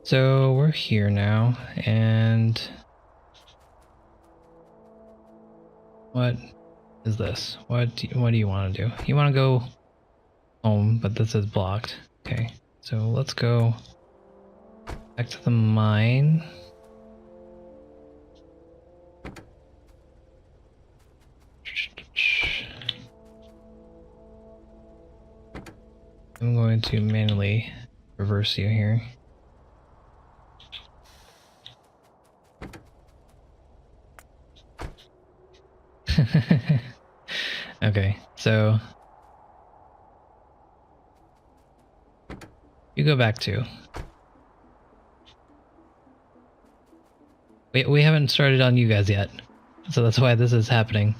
So we're here now, and what is this? What do you want to do? You want to go home, but this is blocked. Okay, so let's go back to the mine. I'm going to manually reverse you here. Okay, so you go back too. We haven't started on you guys yet, so that's why this is happening.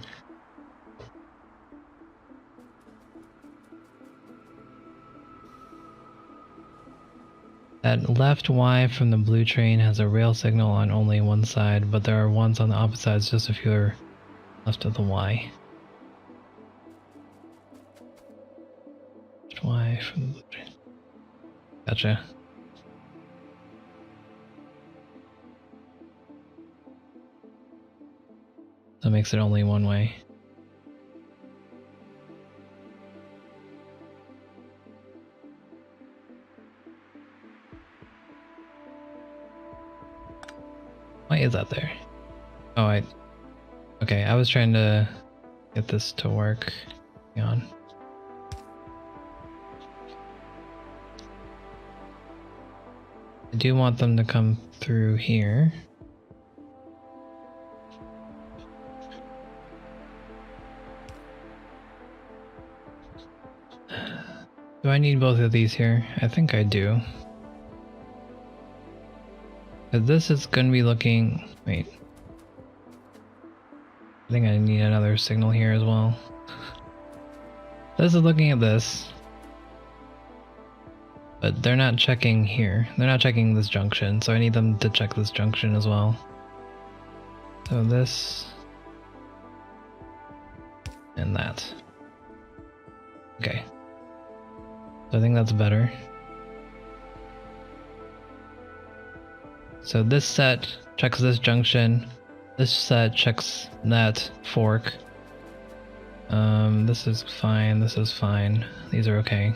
That left Y from the blue train has a rail signal on only one side, but there are ones on the opposite sides just a few are left of the Y. Y from the blue train. Gotcha. That makes it only one way. Why is that there? Oh, okay, I was trying to get this to work. Hang on. I do want them to come through here. Do I need both of these here? I think I do. But this is going to be looking... Wait. I think I need another signal here as well. This is looking at this. But they're not checking here. They're not checking this junction, so I need them to check this junction as well. So this... and that. Okay. So I think that's better. So this set checks this junction. This set checks that fork. This is fine. This is fine. These are okay.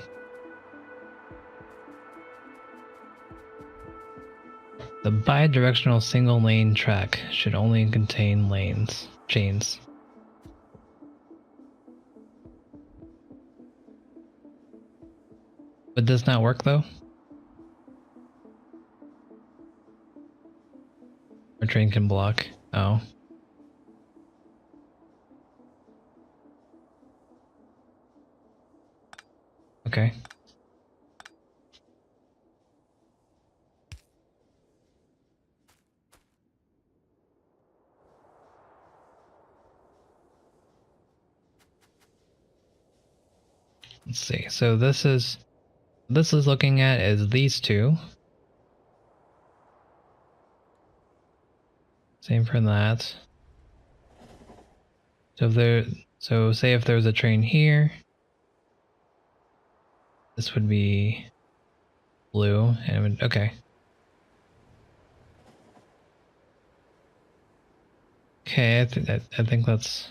The bi-directional single lane track should only contain chains. But does not work though? Our train can block. Oh. Okay. Let's see. So this is looking at is these two. Same for that. So say if there's a train here, this would be blue, and it would, okay. Okay, I think that's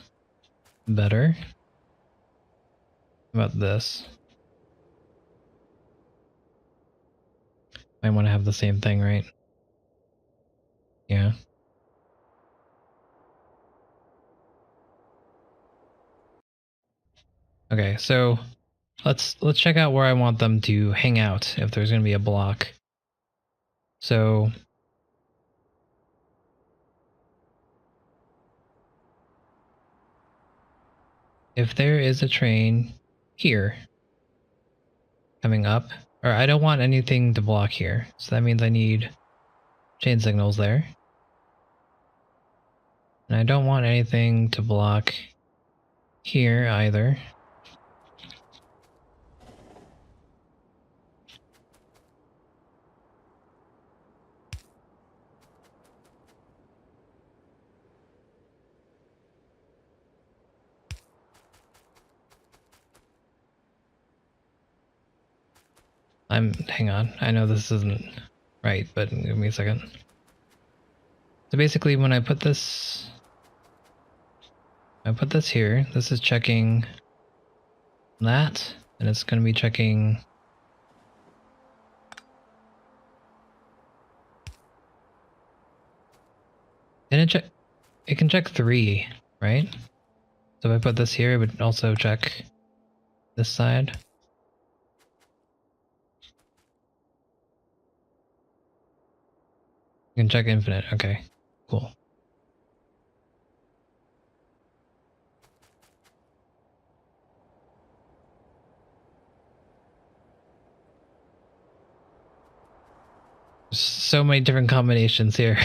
better. How about this? I want to have the same thing, right? Yeah. Okay, so let's check out where I want them to hang out if there's going to be a block. So if there is a train here coming up, or I don't want anything to block here, so that means I need chain signals there. And I don't want anything to block here either. Hang on, I know this isn't right, but give me a second. So basically when I put this here, this is checking that, and it's going to be checking and it can check 3, right? So if I put this here, it would also check this side. You can check infinite. Okay, cool. So many different combinations here.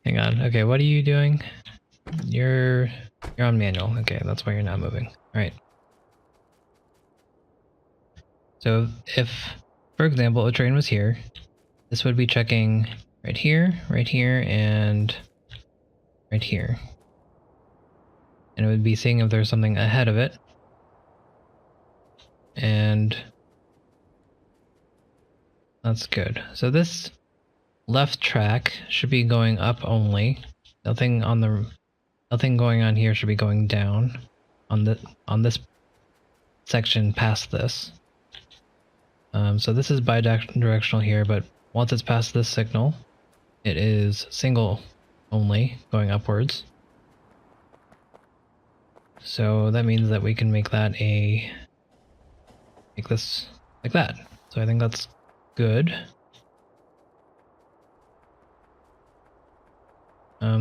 Hang on. Okay, what are you doing? You're on manual. Okay, that's why you're not moving. All right. So if, for example, a train was here, this would be checking right here, and right here. And it would be seeing if there's something ahead of it. And that's good. So this left track should be going up only. Nothing going on here should be going down on this section past this. So this is bidirectional here, but once it's past this signal, it is single only going upwards. So that means that we can make that make this like that. So I think that's good.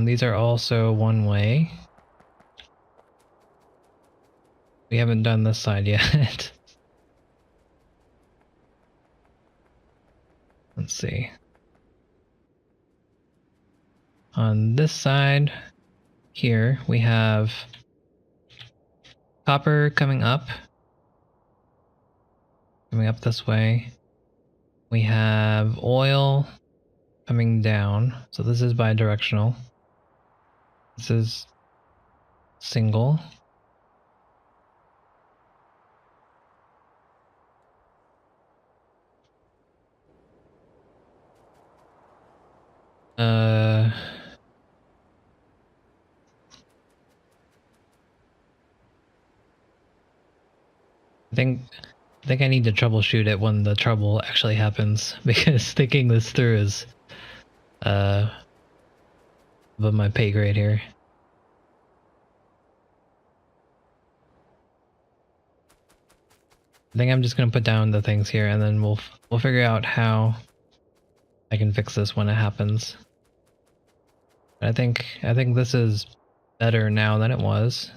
These are also one way. We haven't done this side yet. Let's see. On this side here, we have copper coming up this way. We have oil coming down. So this is bidirectional. This is single. I think I need to troubleshoot it when the trouble actually happens, because thinking this through is above my pay grade here. I think I'm just gonna put down the things here, and then we'll figure out how I can fix this when it happens. But I think this is better now than it was.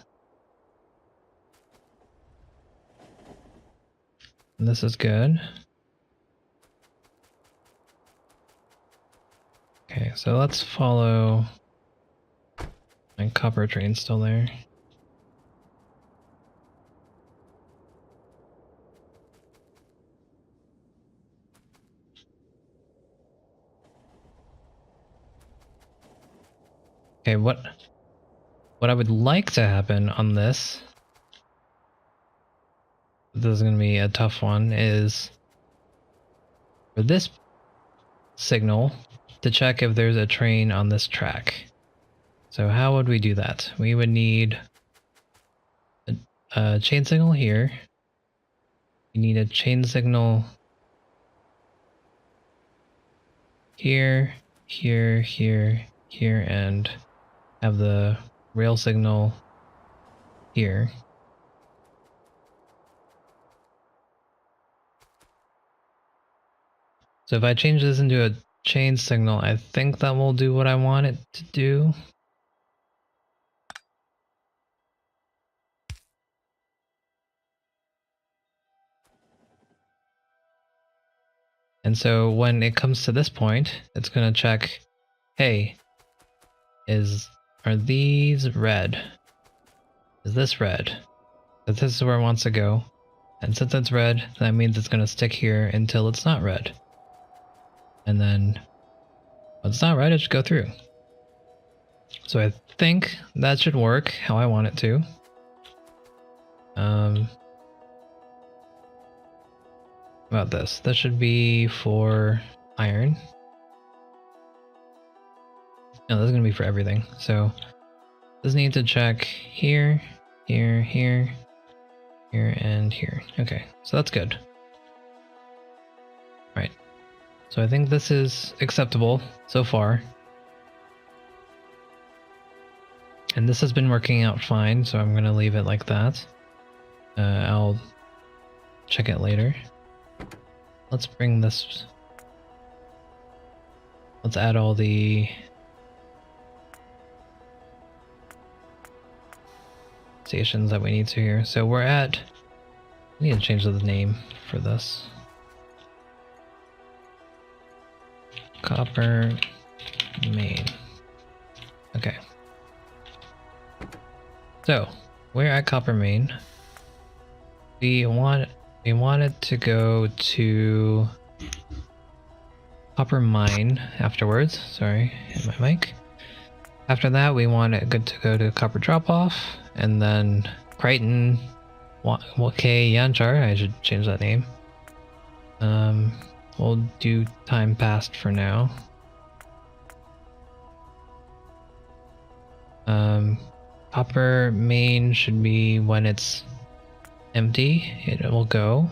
And this is good. Okay, so let's follow my copper train still there. Okay, what I would like to happen on this is going to be a tough one, is for this signal to check if there's a train on this track. So how would we do that? We would need a chain signal here. We need a chain signal here, here, here, here, and have the rail signal here. So if I change this into a chain signal, I think that will do what I want it to do. And so when it comes to this point, it's going to check, hey, are these red? Is this red? If this is where it wants to go. And since it's red, that means it's going to stick here until it's not red. And then when it's not red, it should go through. So I think that should work how I want it to. About this. This should be for iron. No, this is gonna be for everything. So this needs to check here, here, here, here, and here. Okay, so that's good. Right. So I think this is acceptable so far. And this has been working out fine, so I'm gonna leave it like that. I'll check it later. Let's bring this. Let's add all the stations that we need to here. So we're at. I need to change the name for this. Copper main. Okay. So we're at copper main. We want it to go to copper mine afterwards. Sorry, hit my mic. After that, we want it good to go to copper drop off, and then Crichton, K Yanchar. I should change that name. We'll do time passed for now. Copper main should be when it's empty, it will go.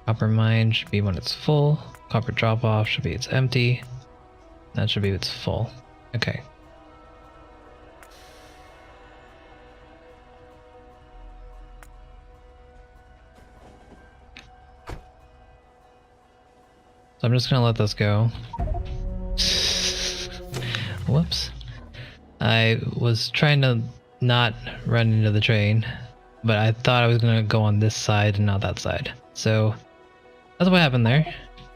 Copper mine should be when it's full. Copper drop off should be it's empty. That should be it's full. Okay. So I'm just gonna let this go. Whoops. I was trying to not run into the train, but I thought I was gonna go on this side and not that side. So that's what happened there.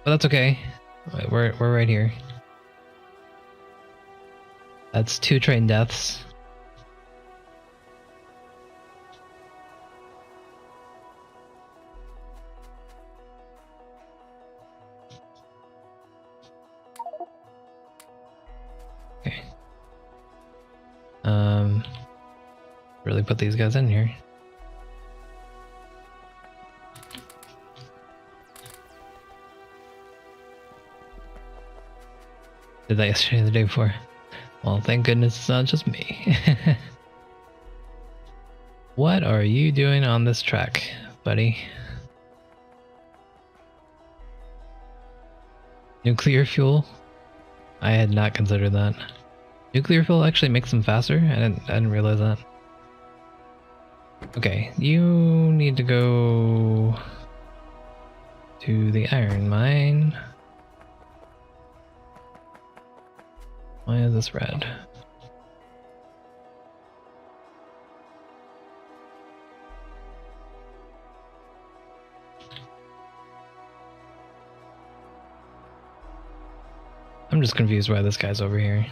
But that's okay. We're right here. That's 2 train deaths. Okay. Really put these guys in here. Did that yesterday or the day before? Well, thank goodness it's not just me. What are you doing on this track, buddy? Nuclear fuel? I had not considered that. Nuclear fuel actually makes them faster? I didn't realize that. Okay, you need to go to the iron mine. Why is this red? I'm just confused why this guy's over here.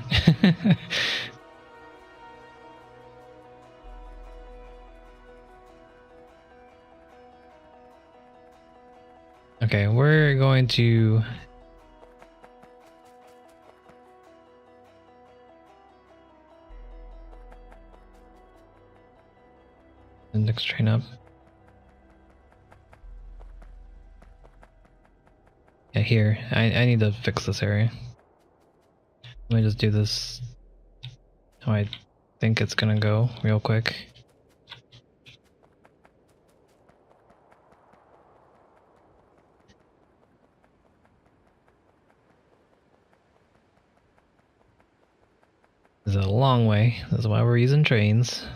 Okay, we're going to the next train up. Yeah, here. I need to fix this area. Let me just do this how I think it's gonna go real quick. This is a long way. This is why we're using trains.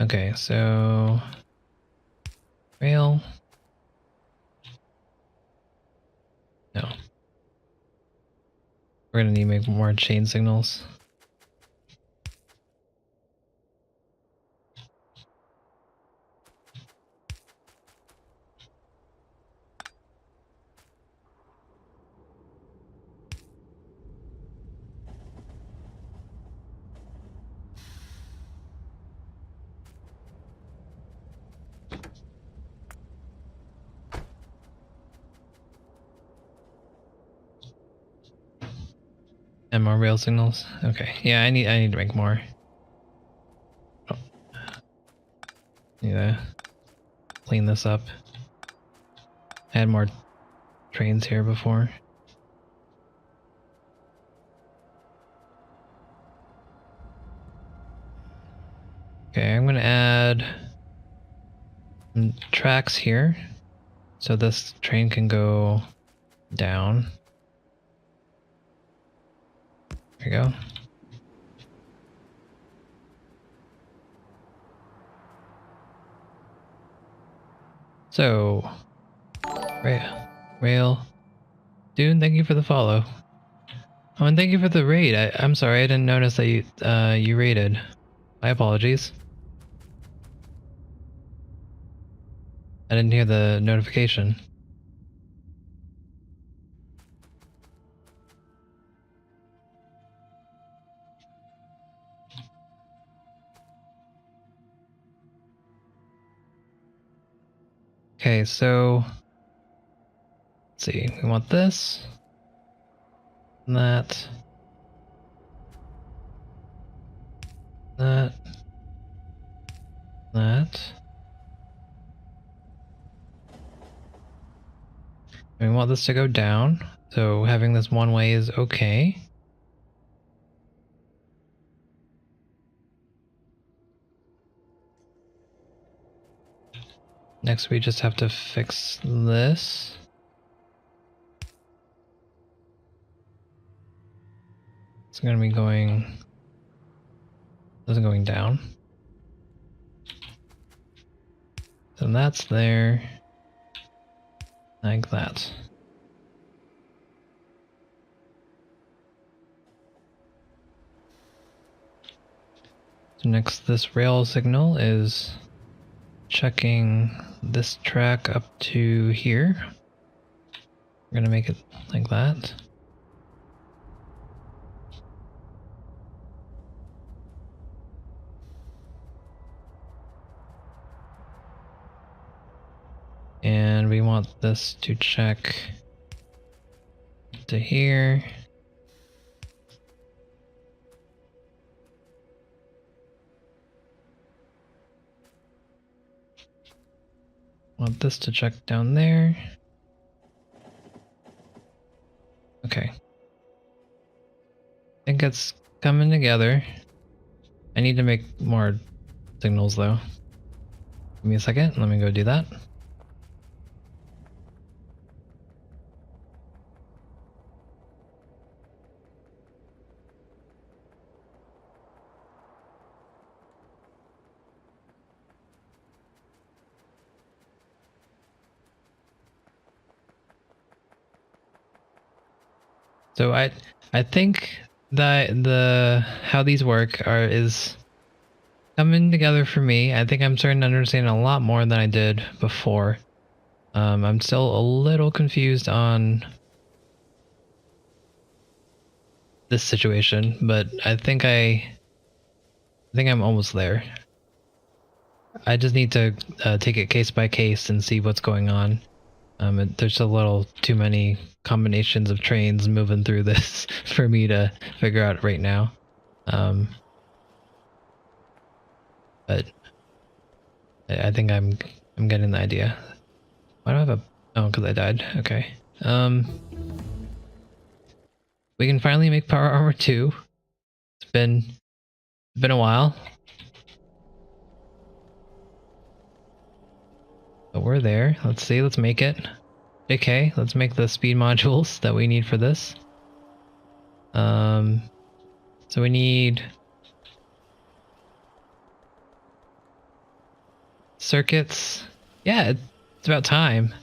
Okay, so rail. No. We're gonna need to make more chain signals. And more rail signals. Okay, yeah, I need to make more. Oh. Need Need to clean this up. I had more trains here before. Okay, I'm gonna add some tracks here so this train can go down. There we go. So, rail. Dude, thank you for the follow. Oh, and thank you for the raid. I'm sorry, I didn't notice that you raided. My apologies. I didn't hear the notification. Okay, so let's see. We want this, and that, that. We want this to go down, so having this one way is okay. Next we just have to fix this. It's gonna be going... This is going down. So that's there. Like that. So next, this rail signal is checking this track up to here. We're gonna make it like that. And we want this to check to here. Want this to check down there. Okay. I think it's coming together. I need to make more signals though. Give me a second, let me go do that. So I think that how these work is coming together for me. I think I'm starting to understand a lot more than I did before. I'm still a little confused on this situation, but I think I'm almost there. I just need to take it case by case and see what's going on. There's a little too many combinations of trains moving through this for me to figure out right now. But I think I'm getting the idea. Why do I have a... Oh, because I died. Okay. We can finally make Power Armor 2. It's been a while. But we're there. Let's see, let's make it. Okay, let's make the speed modules that we need for this. So we need circuits. Yeah, it's about time.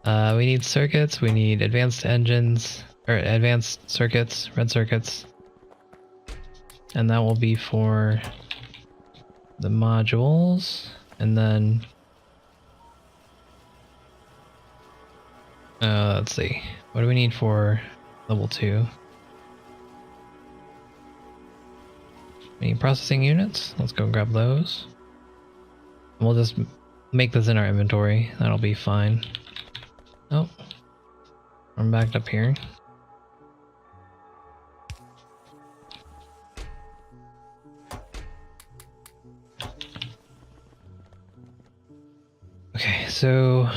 We need circuits, we need advanced engines, or advanced circuits, red circuits. And that will be for the modules. And then let's see, what do we need for level 2? We need processing units. Let's go grab those. And we'll just make this in our inventory. That'll be fine. Oh, I'm backed up here. so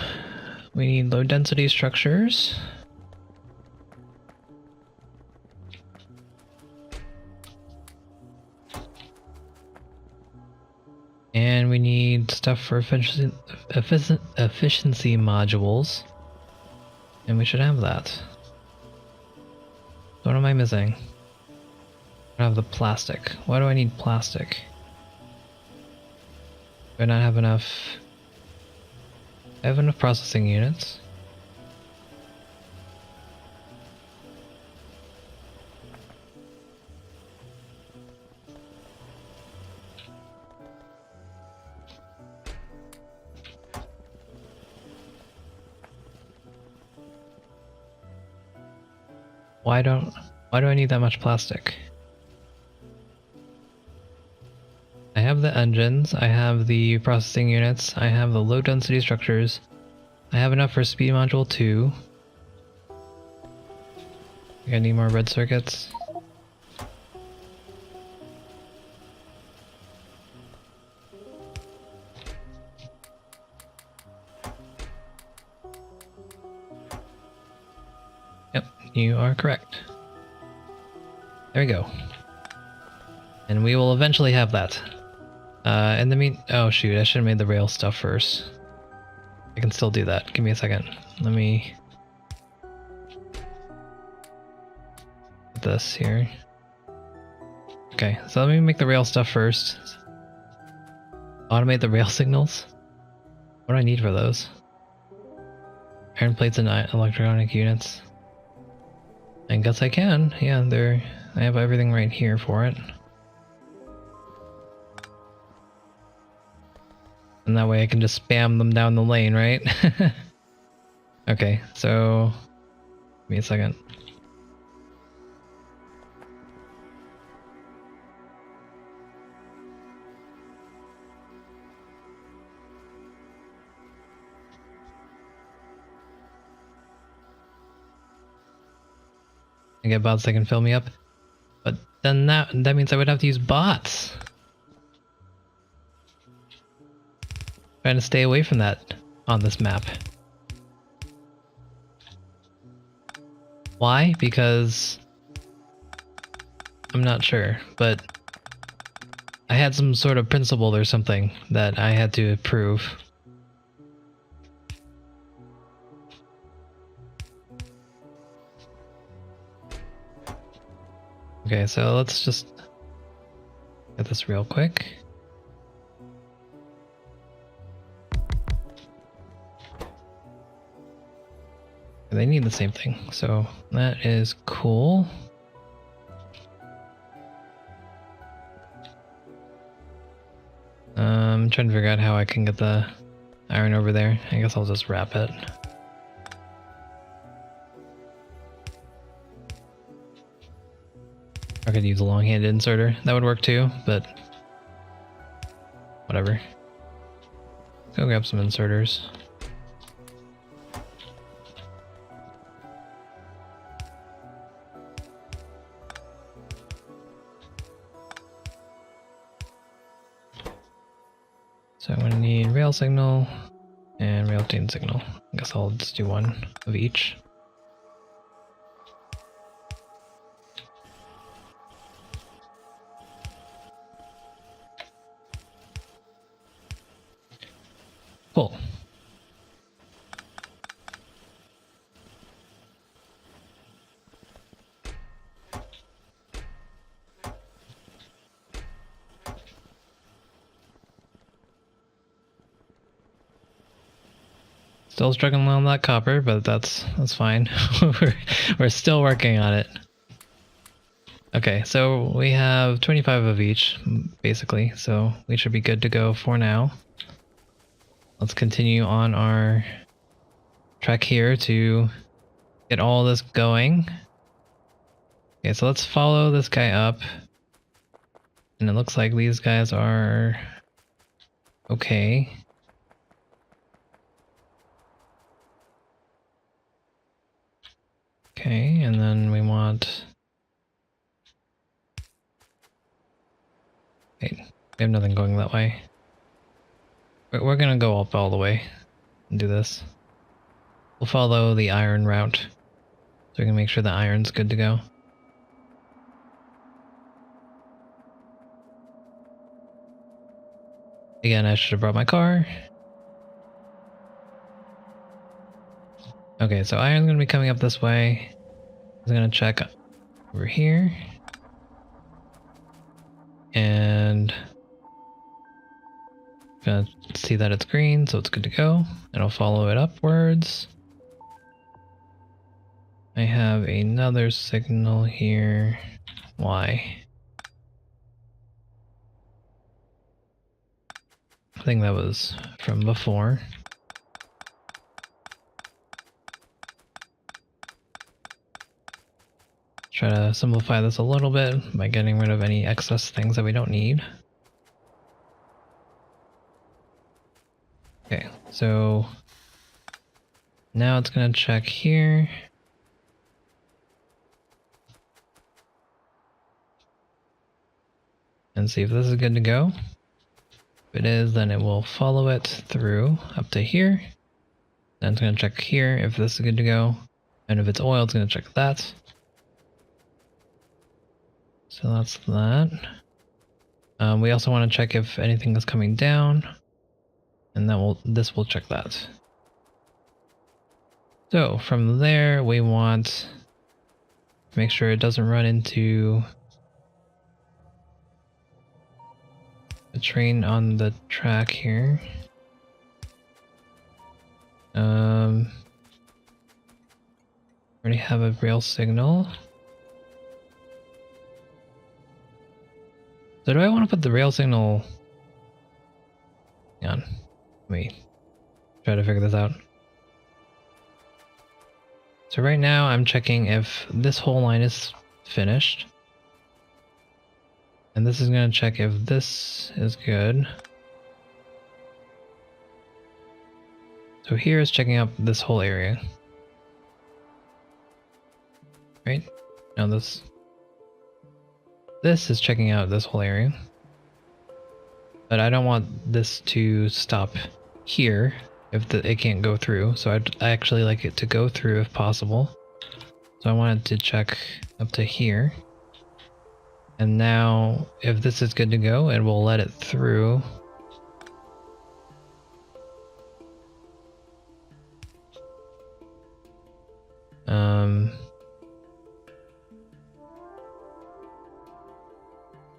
we need low density structures. And we need stuff for efficiency modules. And we should have that. What am I missing? I have the plastic. Why do I need plastic? Do I not have enough? I have enough processing units. Why do I need that much plastic? I have the engines, I have the processing units, I have the low density structures, I have enough for speed module 2. I need more red circuits. Yep, you are correct. There we go. And we will eventually have that. Oh shoot, I should have made the rail stuff first. I can still do that. Give me a second. Let me put this here. Okay, so let me make the rail stuff first. Automate the rail signals. What do I need for those? Iron plates and electronic units. I guess I can. Yeah, I have everything right here for it. And that way I can just spam them down the lane, right? Okay, so give me a second. I get bots that can fill me up. But then that means I would have to use bots. Trying to stay away from that on this map. Why? Because I'm not sure, but I had some sort of principle or something that I had to prove. Okay, so let's just get this real quick. They need the same thing, so that is cool. I'm trying to figure out how I can get the iron over there. I guess I'll just wrap it. I could use a long-handed inserter. That would work too, but whatever. Go grab some inserters. So I'm going to need rail signal and rail chain signal. I guess I'll just do one of each. Cool. Still struggling on that copper, but that's fine. we're still working on it. Okay, so we have 25 of each, basically, so we should be good to go for now. Let's continue on our trek here to get all this going. Okay, so let's follow this guy up. And it looks like these guys are okay. Okay, and then we want... Wait, we have nothing going that way. We're gonna go up all the way. and do this. We'll follow the iron route, so we can make sure the iron's good to go. Again, I should have brought my car. Okay, so iron's gonna be coming up this way. I'm gonna check over here. And gonna see that it's green, so it's good to go. And I'll follow it upwards. I have another signal here. Why? I think that was from before. Try to simplify this a little bit by getting rid of any excess things that we don't need. Okay, so now it's gonna check here. And see if this is good to go. If it is, then it will follow it through up to here. Then it's gonna check here if this is good to go. And if it's oil, it's gonna check that. So that's that. We also want to check if anything is coming down, and this will check that. So from there, we want to make sure it doesn't run into a train on the track here. Already have a rail signal. So do I want to put the rail signal? Hang on. Let me try to figure this out. So right now I'm checking if this whole line is finished. And this is going to check if this is good. So here is checking out this whole area. Right? No, this is checking out this whole area. But I don't want this to stop here if it can't go through. So I actually like it to go through if possible. So I want it to check up to here. And now if this is good to go, it will let it through.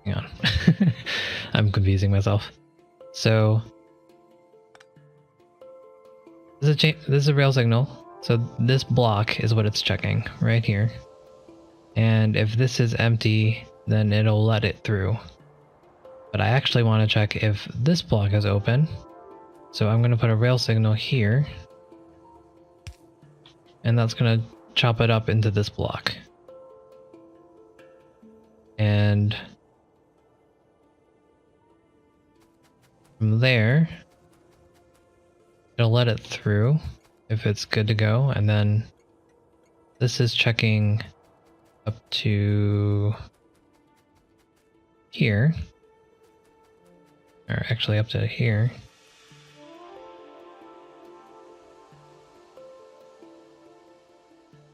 Hang on. I'm confusing myself. So this is a rail signal. So this block is what it's checking right here. And if this is empty, then it'll let it through. But I actually want to check if this block is open. So I'm going to put a rail signal here. And that's going to chop it up into this block. And from there, it'll let it through if it's good to go. And then this is checking up to here, or actually up to here.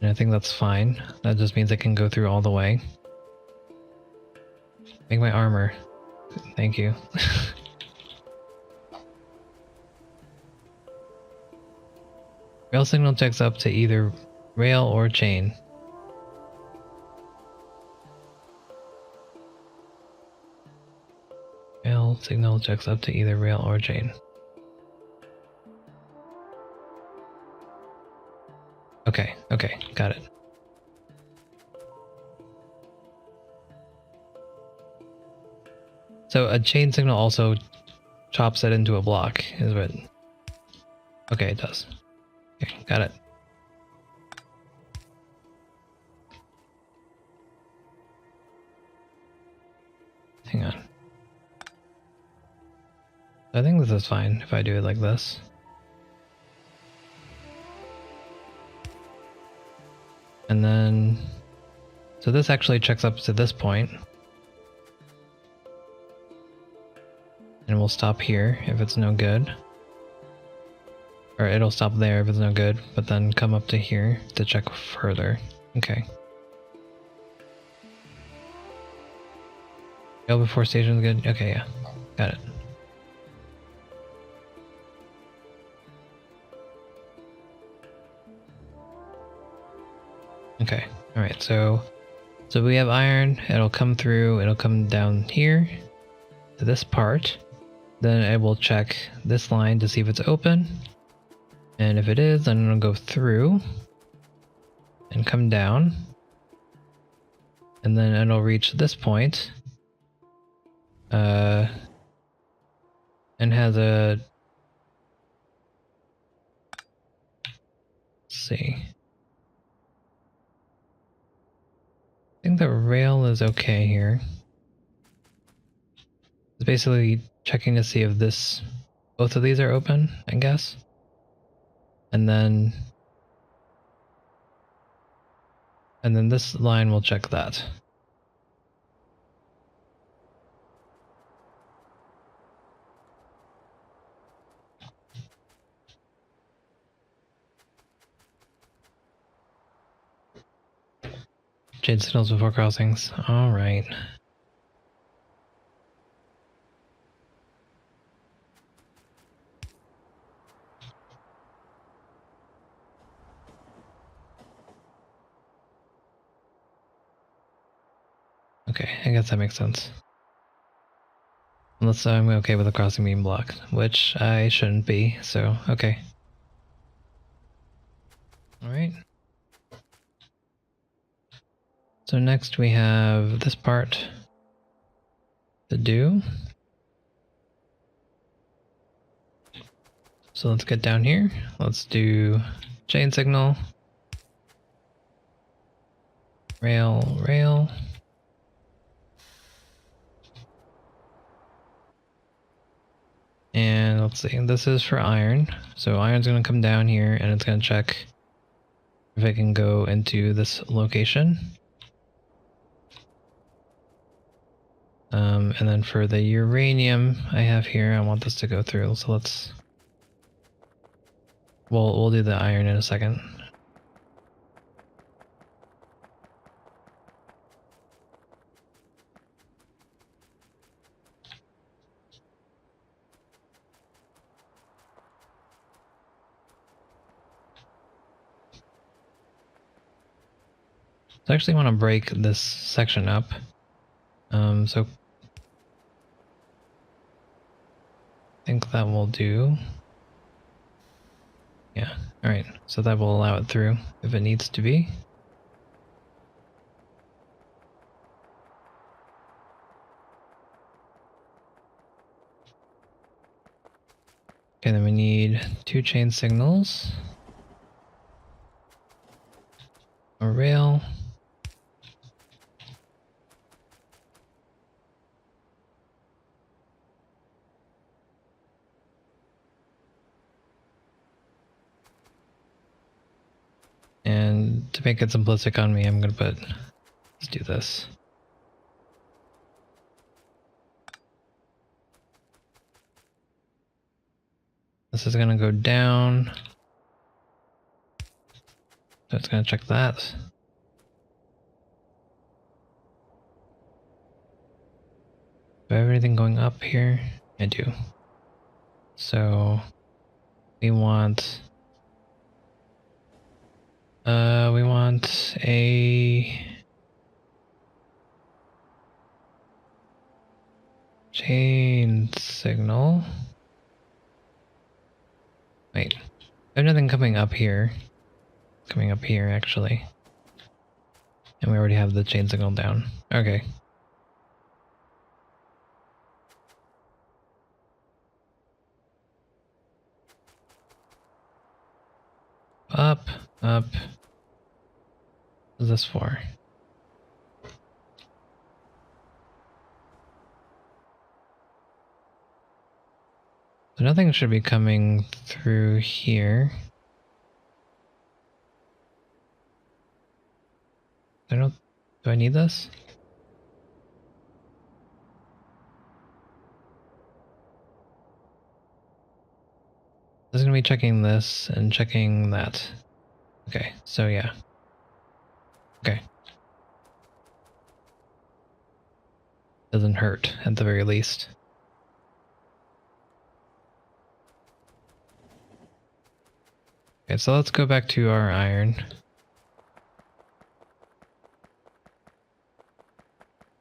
And I think that's fine. That just means it can go through all the way. Make my armor. Thank you. Rail signal checks up to either rail or chain. Rail signal checks up to either rail or chain. Okay, got it. So a chain signal also chops it into a block, is what... Okay, it does. Okay, got it. Hang on. I think this is fine if I do it like this. And then, so this actually checks up to this point. And we'll stop here if it's no good. Or it'll stop there if it's no good, but then come up to here to check further. Okay. Go before station is good? Okay, yeah. Got it. Okay, alright, so we have iron, it'll come through, it'll come down here to this part. Then it will check this line to see if it's open. And if it is, then it'll go through and come down. And then it'll reach this point. And has a... Let's see. I think the rail is okay here. It's basically checking to see if both of these are open, I guess. And then this line will check that. Jade signals before crossings. All right. Okay, I guess that makes sense. Unless I'm okay with the crossing being blocked, which I shouldn't be, so okay. Alright. So next we have this part to do. So let's get down here. Let's do chain signal. Rail, rail. And let's see, this is for iron. So iron's gonna come down here and it's gonna check if it can go into this location. And then for the uranium I have here, I want this to go through. So let's... We'll do the iron in a second. So I actually want to break this section up. So I think that will do. Yeah, alright. So that will allow it through if it needs to be. Okay, then we need 2 chain signals. A rail. And to make it simplistic on me, I'm gonna let's do this. This is gonna go down. So it's gonna check that. Do I have anything going up here? I do. So we want a chain signal. Wait, there's nothing coming up here. It's coming up here actually. And we already have the chain signal down. Okay. Up, up. What is this for? So nothing should be coming through here. Do I need this? It's gonna be checking this and checking that. Okay, so yeah. Okay. Doesn't hurt, at the very least. Okay, so let's go back to our iron.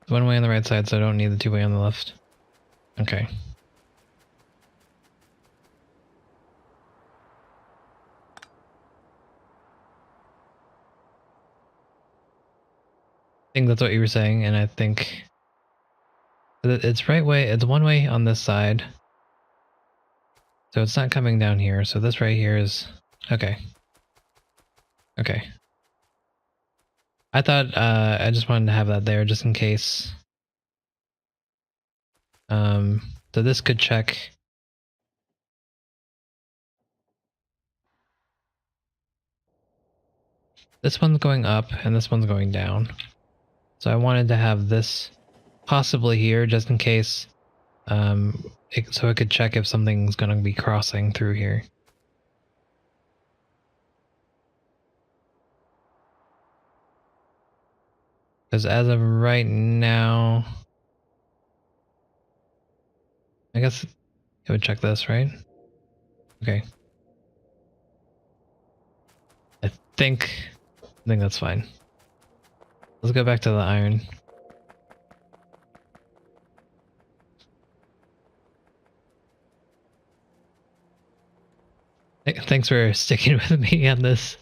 One way on the right side, so I don't need the two-way on the left. Okay. I think that's what you were saying, and I think it's right way, it's one way on this side. So it's not coming down here, so this right here is... Okay. Okay. I thought I just wanted to have that there just in case. So this could check. This one's going up and this one's going down. So I wanted to have this possibly here just in case. So it could check if something's going to be crossing through here. Because as of right now, I guess it would check this, right? Okay. I think that's fine. Let's go back to the iron. Thanks for sticking with me on this.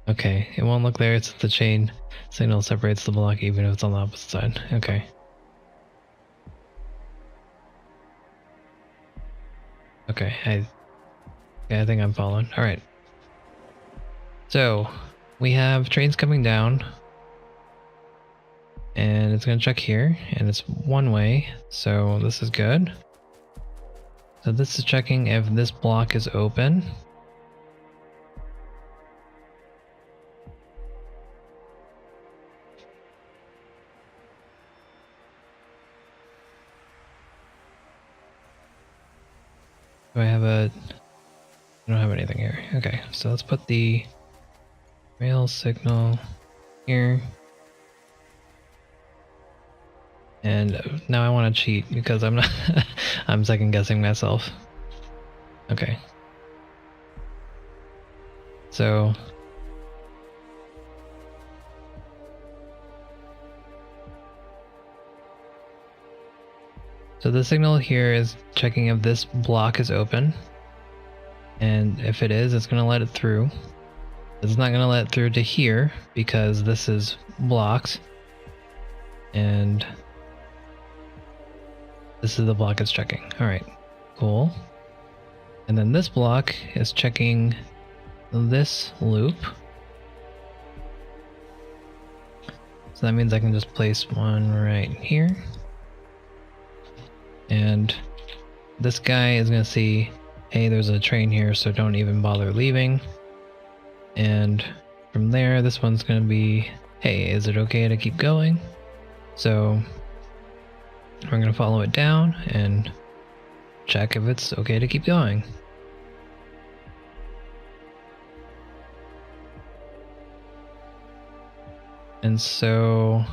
Okay, it won't look there. It's the chain signal separates the block even if it's on the opposite side. Okay. Okay, I think I'm following. All right. So we have trains coming down, and it's gonna check here, and it's one way, so this is good. So this is checking if this block is open. Do I have a... I don't have anything here. Okay, so let's put the rail signal here. And now I want to cheat because I'm not... I'm second guessing myself. Okay. So... So the signal here is checking if this block is open. And if it is, it's going to let it through. It's not going to let it through to here because this is blocked. And this is the block it's checking. Alright, cool. And then this block is checking this loop. So that means I can just place one right here. And this guy is going to see, hey, there's a train here, so don't even bother leaving. And from there, this one's going to be, hey, is it okay to keep going? So we're going to follow it down and check if it's okay to keep going. And so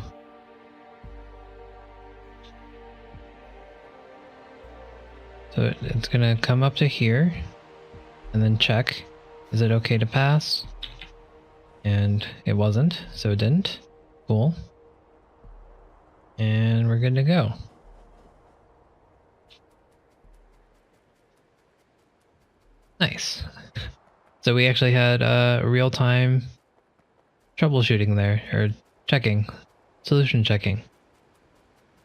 it's gonna come up to here and then check, is it okay to pass? And it wasn't, so it didn't. Cool. And we're good to go. Nice. So we actually had real-time troubleshooting there, or checking, solution checking.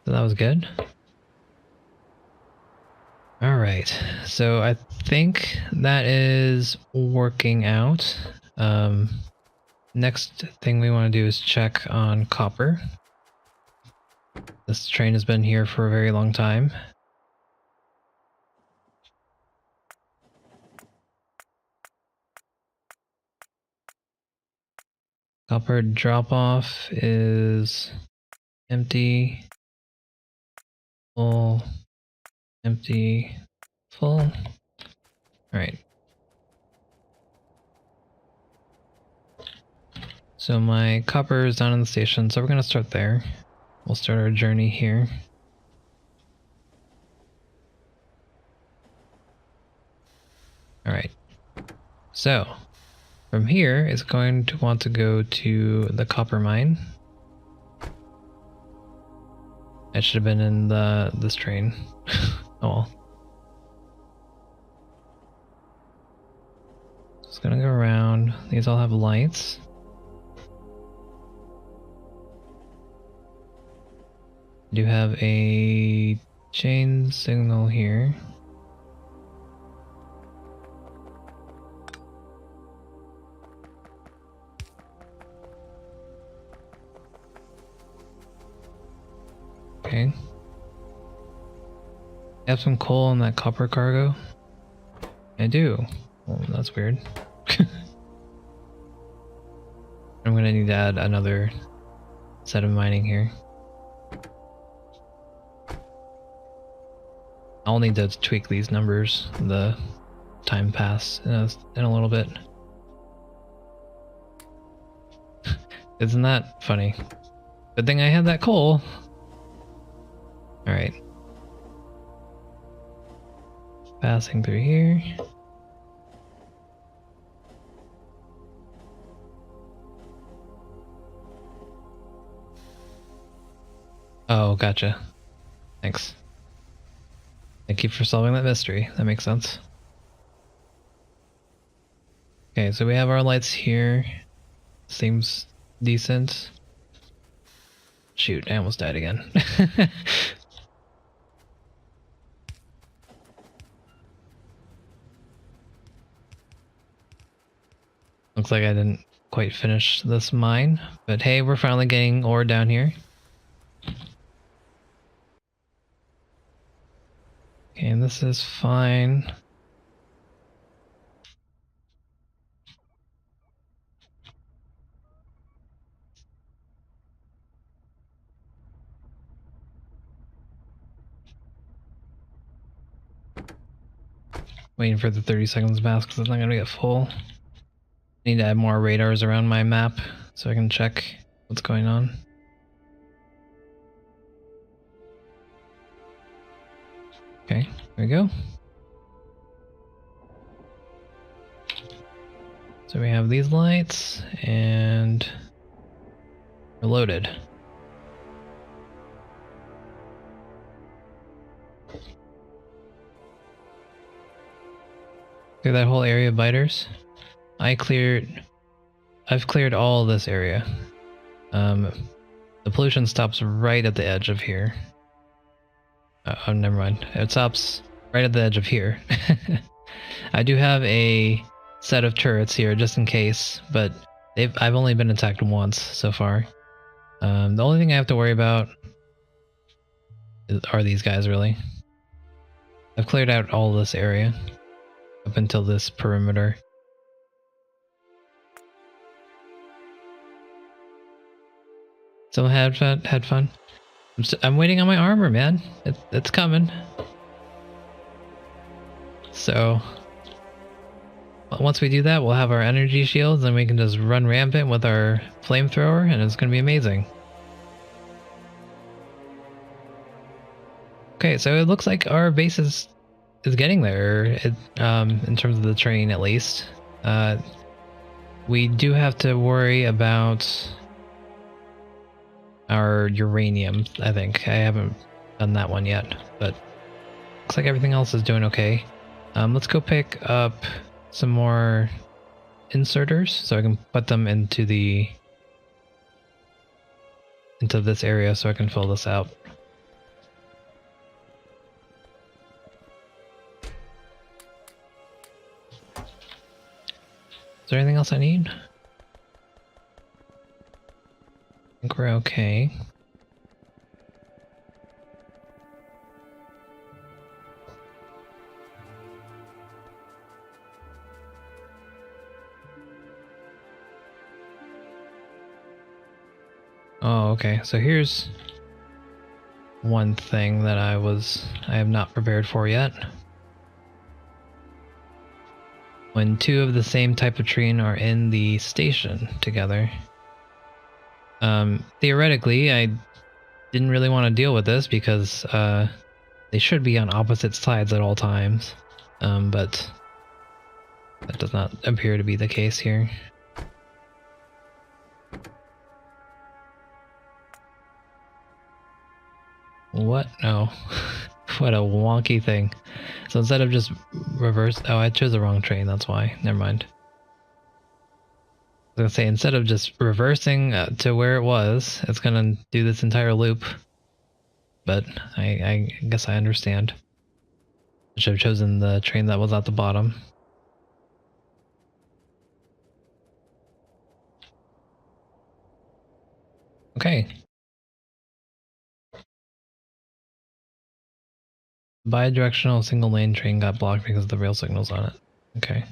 So that was good. Alright, so I think that is working out. Next thing we want to do is check on copper. This train has been here for a very long time. Copper drop-off is empty. Full. Empty, full. Alright. So my copper is down in the station, so we're gonna start there. We'll start our journey here. Alright. So, from here, it's going to want to go to the copper mine. I should have been in this train. Oh well. Just gonna go around. These all have lights. I do have a chain signal here. Okay. I have some coal in that copper cargo. I do. Well, that's weird. I'm gonna need to add another set of mining here. I'll need to tweak these numbers. The time pass in a little bit. Isn't that funny? Good thing I had that coal. Alright. Passing through here. Oh, gotcha. Thanks. Thank you for solving that mystery. That makes sense. Okay, so we have our lights here. Seems decent. Shoot, I almost died again. Looks like I didn't quite finish this mine, but hey, we're finally getting ore down here. Okay, and this is fine. Waiting for the 30 seconds pass because it's not gonna get full. Need to add more radars around my map so I can check what's going on. Okay, there we go. So we have these lights and we're loaded. Clear that whole area of biters. I've cleared all this area. The pollution stops right at the edge of here. Oh, never mind. It stops right at the edge of here. I do have a set of turrets here just in case, but I've only been attacked once so far. The only thing I have to worry about are these guys, really. I've cleared out all this area up until this perimeter. Still had fun. I'm waiting on my armor, man. It's coming. So once we do that, we'll have our energy shields and we can just run rampant with our flamethrower and it's gonna be amazing. Okay, so it looks like our base is getting there, in terms of the train at least. We do have to worry about our uranium, I think. I haven't done that one yet, but looks like everything else is doing okay. Let's go pick up some more inserters so I can put them into this area so I can fill this out. Is there anything else I need? I think we're okay. Oh, okay. So here's one thing that I have not prepared for yet. When two of the same type of train are in the station together, theoretically, I didn't really want to deal with this because they should be on opposite sides at all times, but that does not appear to be the case here. What? No. What a wonky thing. So instead of just reverse... Oh, I chose the wrong train, that's why. Never mind. I was gonna say, instead of just reversing to where it was, it's gonna do this entire loop. But I guess I understand. I should have chosen the train that was at the bottom. Okay. Bi-directional single lane train got blocked because of the rail signals on it. Okay.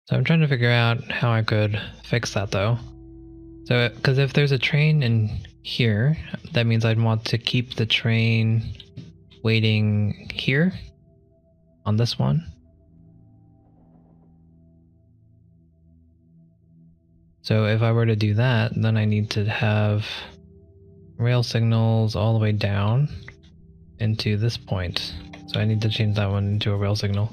So I'm trying to figure out how I could fix that though. So, because if there's a train in here, that means I'd want to keep the train waiting here on this one. So if I were to do that, then I need to have rail signals all the way down into this point. So I need to change that one into a rail signal.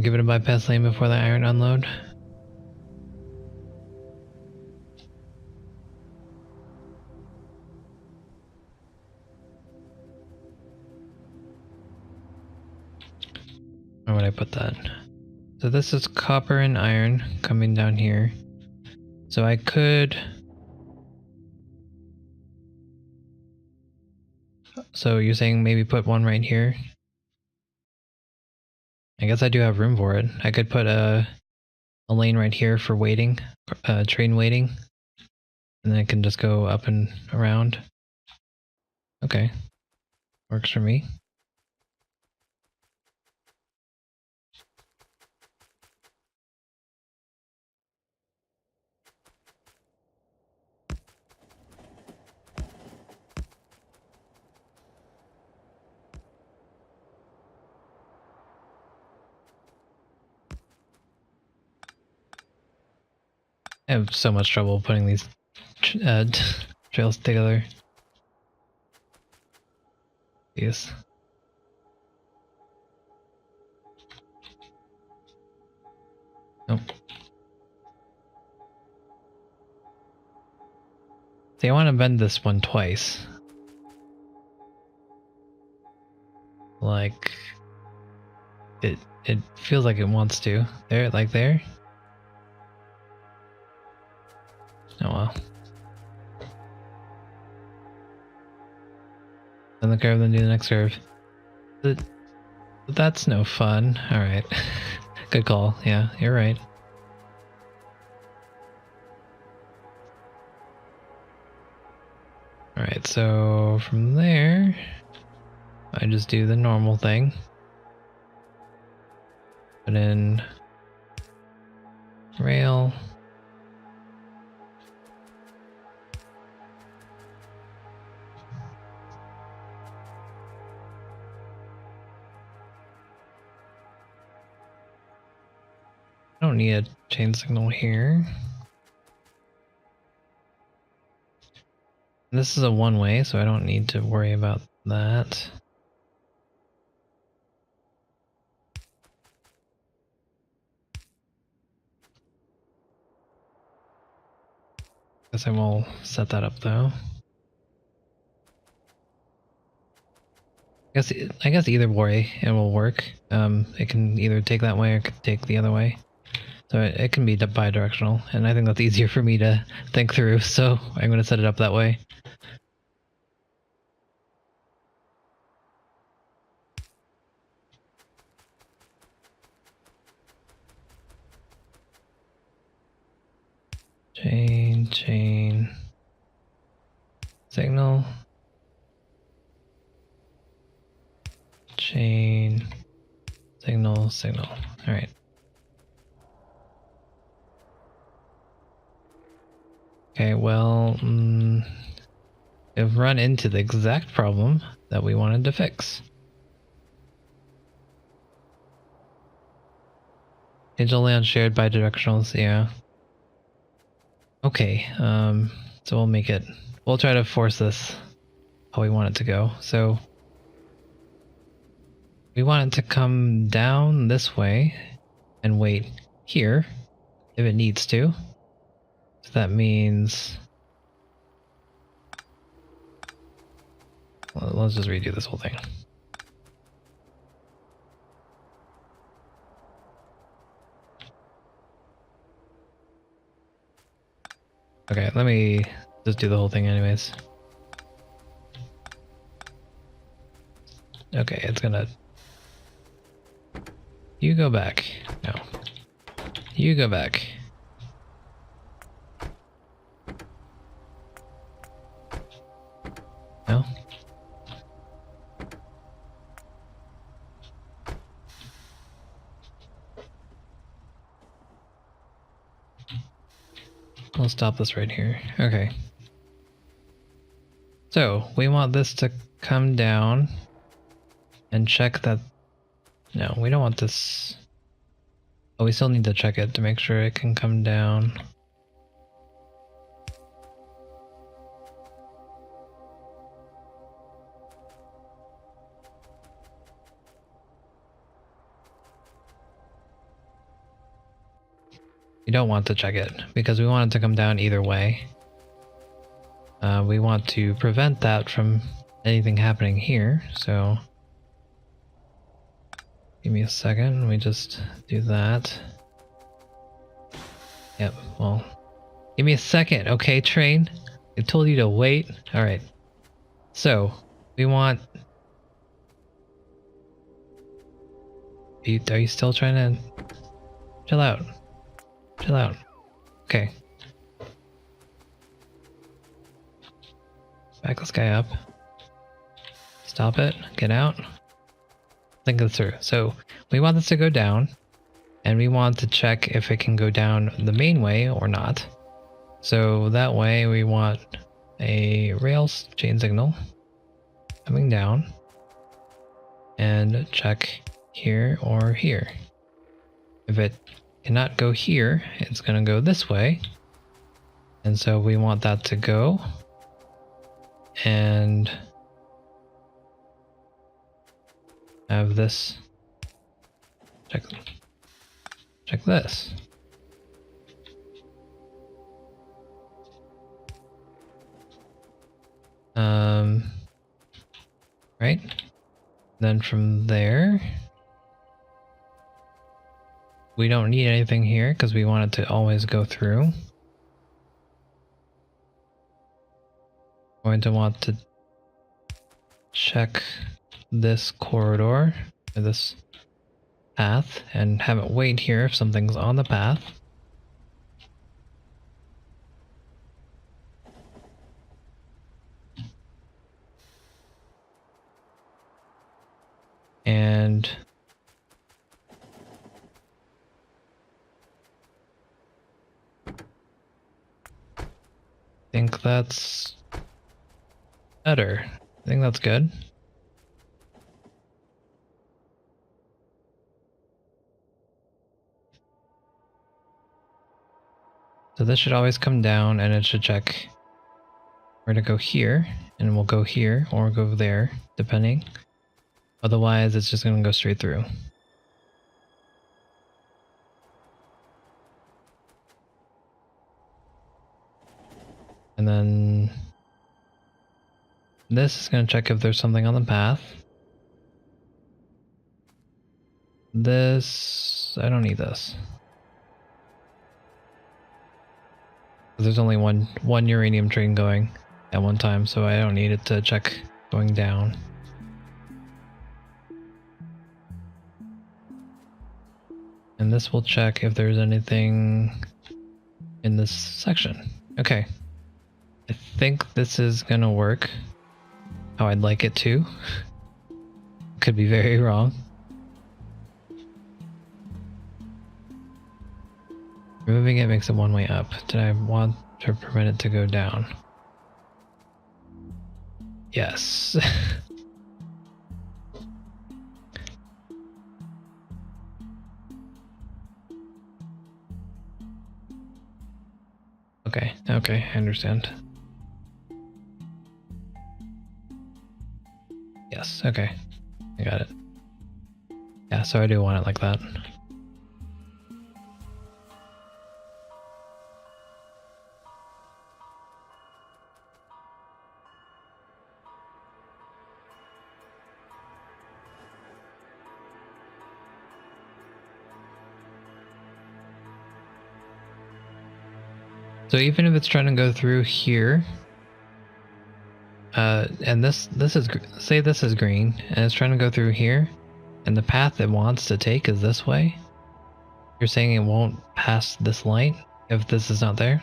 Give it a bypass lane before the iron unload. Where would I put that? So this is copper and iron coming down here. So I could... So you're saying maybe put one right here? I guess I do have room for it. I could put a lane right here for waiting, train waiting. And then it can just go up and around. Okay. Works for me. I have so much trouble putting these trails together. Yes. Nope. See, I want to bend this one twice. Like, it feels like it wants to. There, like there. Oh well. Then the curve, then do the next curve. But that's no fun. Alright. Good call. Yeah, you're right. Alright, so from there, I just do the normal thing. Put in rail. I don't need a chain signal here. This is a one-way, so I don't need to worry about that. Guess I will set that up though. I guess either way it will work. It can either take that way or it can take the other way. So it can be bi-directional, and I think that's easier for me to think through, so I'm going to set it up that way. Chain, signal, chain, signal. All right. Okay, well, we've run into the exact problem that we wanted to fix. Hinge only on shared bidirectionals, yeah. Okay, so we'll try to force this how we want it to go. So we want it to come down this way and wait here if it needs to. So that means, well, let's just redo this whole thing. Okay, let me just do the whole thing anyways. Okay, it's gonna... You go back. No. You go back. No? We'll stop this right here. Okay. So, we want this to come down and check that... No, we don't want this... Oh, we still need to check it to make sure it can come down. We don't want to check it because we want it to come down either way. We want to prevent that from anything happening here, so give me a second. We just do that. Yep, well, give me a second, okay, train? I told you to wait. All right. So we want... Are you still trying to... Chill out. Chill out. Okay. Back this guy up. Stop it. Get out. Think it through. So we want this to go down, and we want to check if it can go down the main way or not. So that way we want a rails chain signal coming down and check here or here. If it cannot go here, it's going to go this way. And so we want that to go. And have this check this. Right? Then from there, we don't need anything here because we want it to always go through. Going to want to check this corridor or this path and have it wait here if something's on the path. And I think that's better. I think that's good. So this should always come down and it should check where to go here, and we'll go here or go there, depending. Otherwise, it's just going to go straight through. And then this is going to check if there's something on the path. this. I don't need this. There's only one uranium train going at one time, so I don't need it to check going down. And this will check if there's anything in this section. Okay. I think this is gonna work how I'd like it to. Could be very wrong. Removing it makes it one way up. Did I want to prevent it to go down? Yes. Okay, I understand. Yes, okay. I got it. Yeah, so I do want it like that. So even if it's trying to go through here, and this is, say this is green, and it's trying to go through here, and the path it wants to take is this way, you're saying it won't pass this light if this is not there?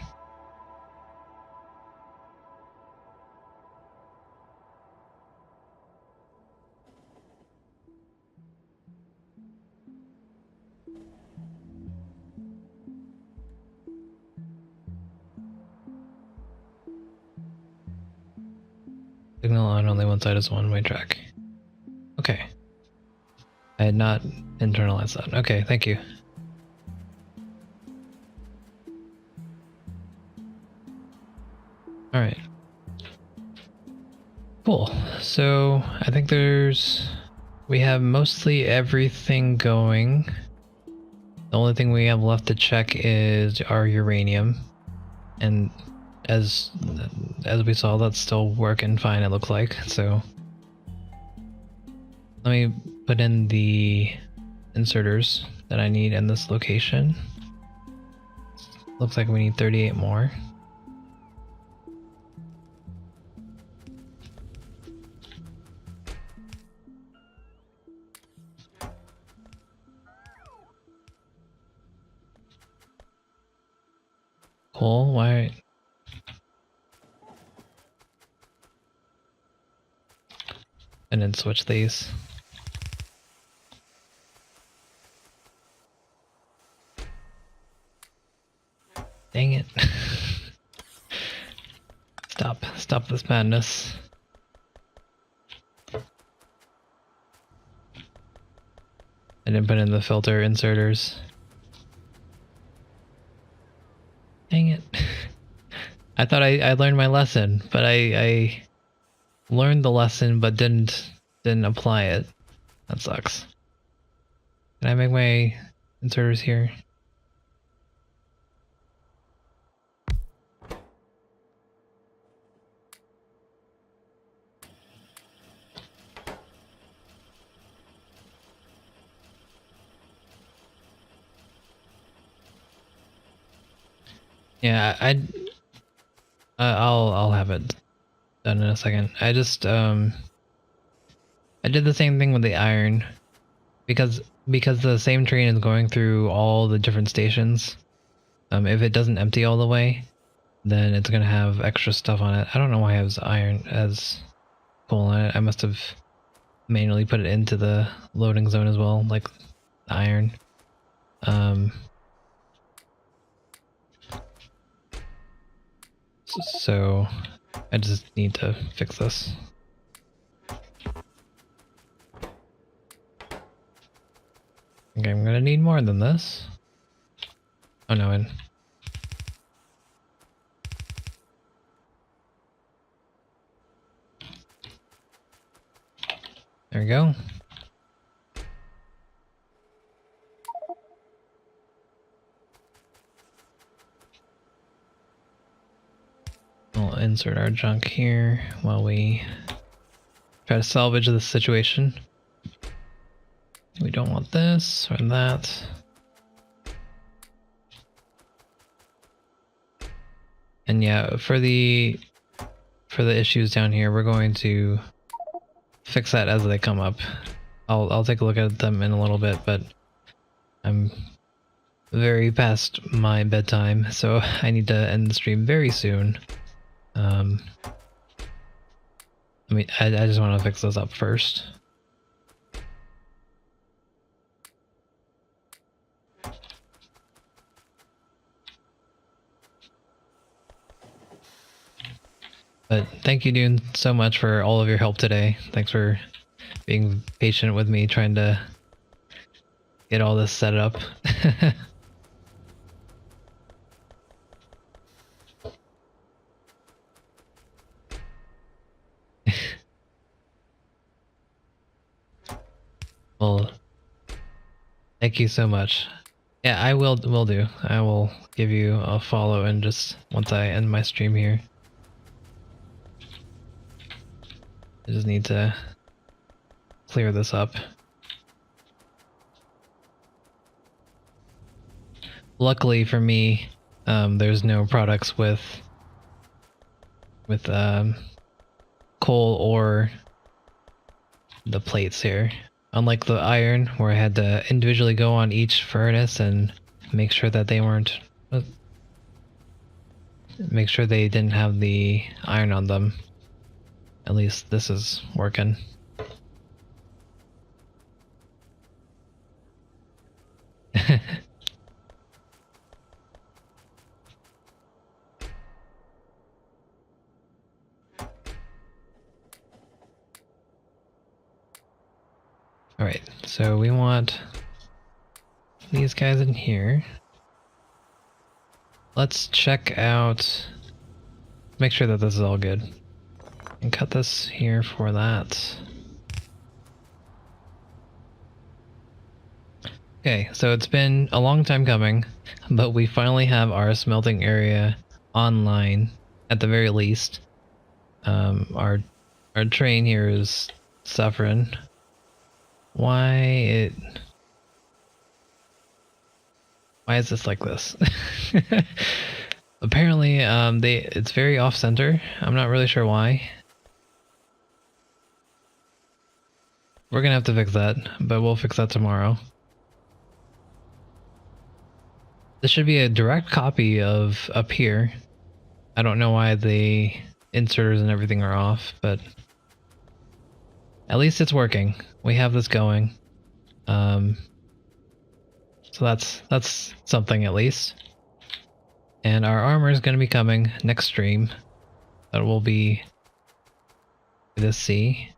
Signal on only one side is a one-way track. Okay. I had not internalized that. Okay, thank you. Alright. Cool. So, I think we have mostly everything going. The only thing we have left to check is our uranium. And as we saw, that's still working fine, it looks like. So let me put in the inserters that I need in this location. Looks like we need 38 more. Cool, why? And then switch these. Dang it. Stop this madness. I didn't put in the filter inserters. Dang it. I thought I learned my lesson, but I learned the lesson but didn't apply it. That sucks. Can I make my inserters here? Yeah, I'll have it done in a second. I just I did the same thing with the iron because the same train is going through all the different stations. If it doesn't empty all the way, then it's gonna have extra stuff on it. I don't know why I have iron as coal on it. I must have manually put it into the loading zone as well, like the iron. So I just need to fix this. Okay, I'm gonna need more than this. Oh no, there we go. We'll insert our junk here while we try to salvage this situation. We don't don't want this or that. And yeah, for the issues down here, we're going to fix that as they come up. I'll take a look at them in a little bit, but I'm very past my bedtime, so I need to end the stream very soon. I mean, I just want to fix those up first. But thank you, Dune, so much for all of your help today. Thanks for being patient with me trying to get all this set up. Well, thank you so much. Yeah, I will do. I will give you a follow and just once I end my stream here. I just need to clear this up. Luckily for me, there's no products with coal or the plates here. Unlike the iron, where I had to individually go on each furnace and make sure that they weren't... make sure they didn't have the iron on them. At least this is working. Alright, so we want these guys in here. Let's check out... make sure that this is all good. And cut this here for that. Okay, so it's been a long time coming, but we finally have our smelting area online, at the very least. Our train here is suffering. Why is this like this? Apparently, it's very off-center. I'm not really sure why. We're gonna have to fix that, but we'll fix that tomorrow. This should be a direct copy of up here. I don't know why the inserters and everything are off, but at least it's working. We have this going. So that's something at least. And our armor is going to be coming next stream. That will be this C.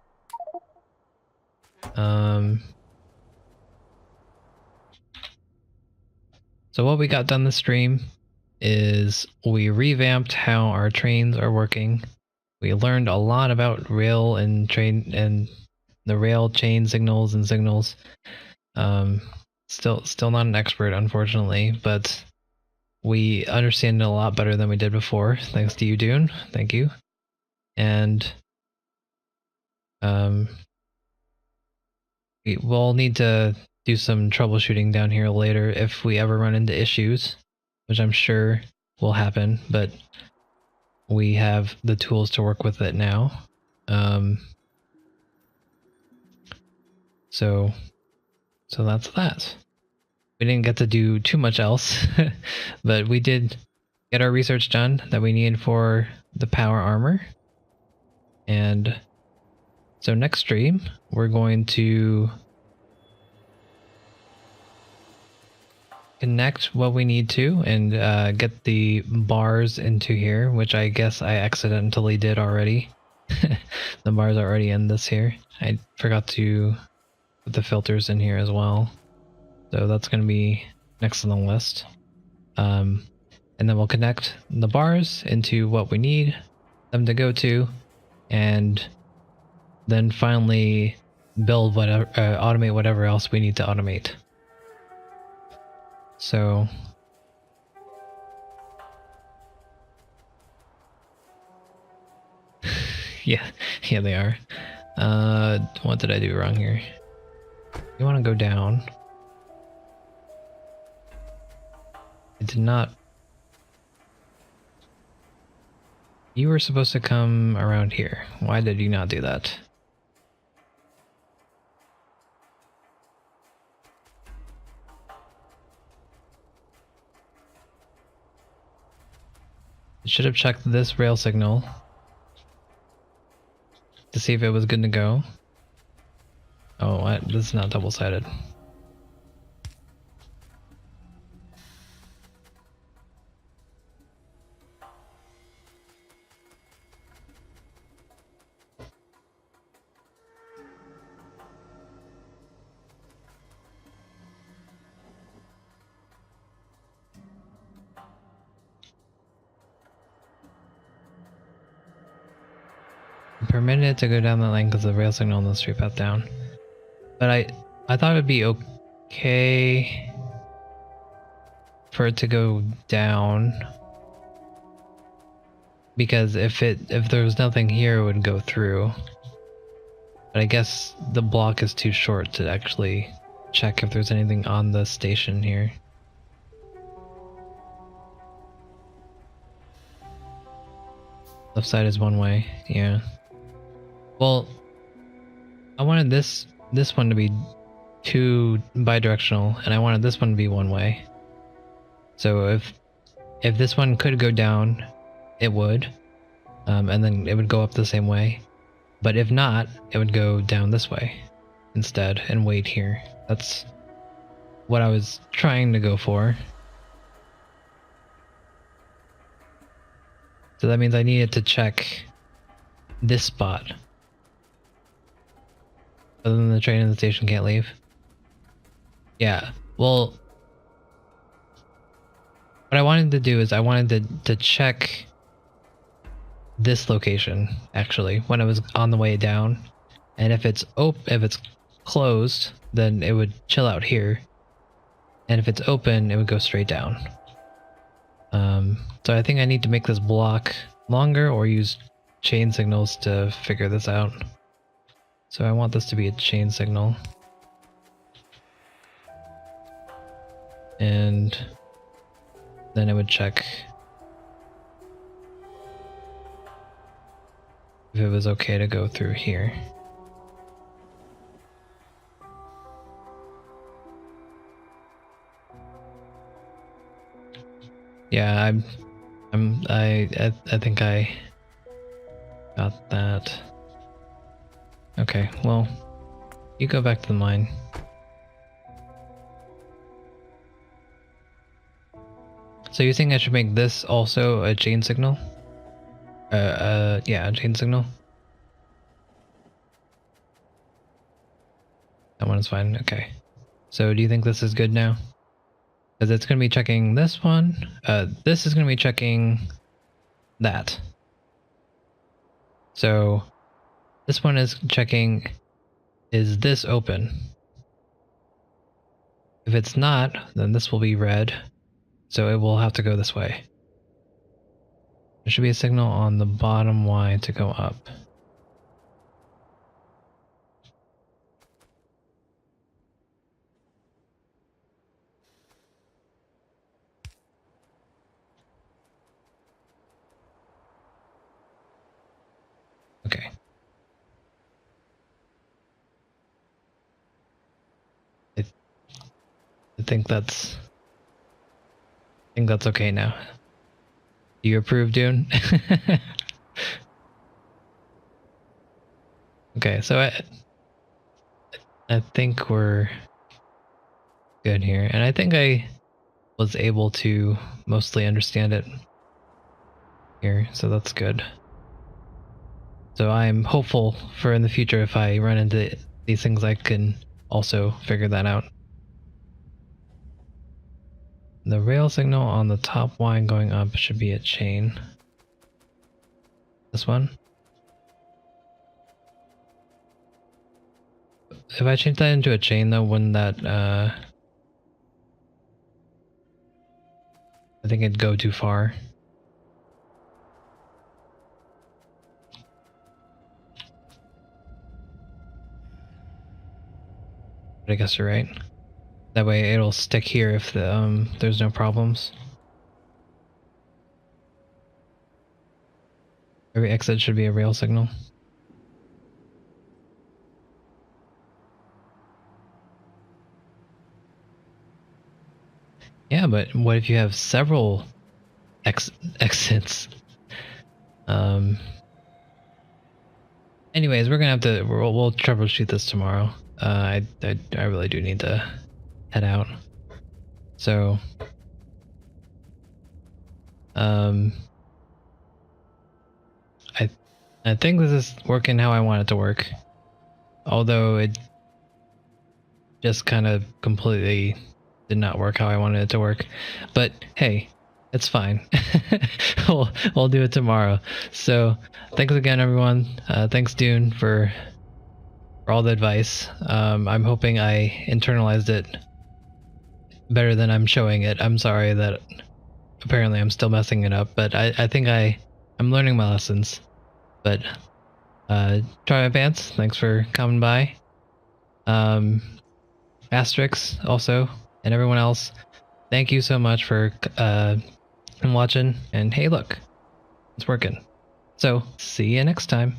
So what we got done this stream is we revamped how our trains are working. We learned a lot about rail and train and the rail chain signals and signals. Still not an expert, unfortunately, but we understand it a lot better than we did before. Thanks to you, Dune. Thank you. And we'll need to do some troubleshooting down here later if we ever run into issues, which I'm sure will happen, but we have the tools to work with it now. So that's that. We didn't get to do too much else, but we did get our research done that we needed for the power armor. And so next stream, we're going to connect what we need to and get the bars into here, which I guess I accidentally did already. The bars are already in this here. I forgot to put the filters in here as well. So that's going to be next on the list. And then we'll connect the bars into what we need them to go to, and then finally build whatever, automate whatever else we need to automate. So yeah, they are. What did I do wrong here? You want to go down. I did not. You were supposed to come around here. Why did you not do that? I should have checked this rail signal to see if it was good to go. Oh, what? This is not double-sided. Permitted it to go down that lane because the rail signal on the street path down. But I thought it'd be okay for it to go down, because if there was nothing here, it would go through. But I guess the block is too short to actually check if there's anything on the station here. Left side is one way, yeah. Well, I wanted this one to be two bidirectional, and I wanted this one to be one way. So if this one could go down, it would, and then it would go up the same way. But if not, it would go down this way instead and wait here. That's what I was trying to go for. So that means I needed to check this spot. Other than the train and the station can't leave. Yeah, well, what I wanted to do is I wanted to check this location, actually, when I was on the way down. And if it's closed, then it would chill out here. And if it's open, it would go straight down. So I think I need to make this block longer or use chain signals to figure this out. So I want this to be a chain signal. And then it would check if it was okay to go through here. Yeah, I think I got that. Okay, well, you go back to the mine. So you think I should make this also a chain signal? Yeah, a chain signal. That one is fine, okay. So do you think this is good now? Because it's going to be checking this one. This is going to be checking that. So this one is checking, is this open? If it's not, then this will be red. So it will have to go this way. There should be a signal on the bottom Y to go up. Okay. I think that's okay now. Do you approve, Dune? Okay, so I think we're good here, and I think I was able to mostly understand it here, so that's good. So I'm hopeful for in the future, if I run into these things, I can also figure that out. The rail signal on the top line going up should be a chain. This one. If I change that into a chain though, wouldn't that I think it'd go too far. But I guess you're right. That way it'll stick here if there's no problems. Every exit should be a rail signal. Yeah, but what if you have several exits? Anyways, we're gonna have to we'll troubleshoot this tomorrow. I really do need to head out. So I think this is working how I want it to work. Although it just kind of completely did not work how I wanted it to work. But hey, it's fine. we'll do it tomorrow. So thanks again, everyone. Thanks, Dune, for all the advice. I'm hoping I internalized it better than I'm showing it. I'm sorry that apparently I'm still messing it up, but I think I'm learning my lessons. But Try My Pants, thanks for coming by. Asterix also, and everyone else, thank you so much for watching. And hey, look, it's working. So see you next time.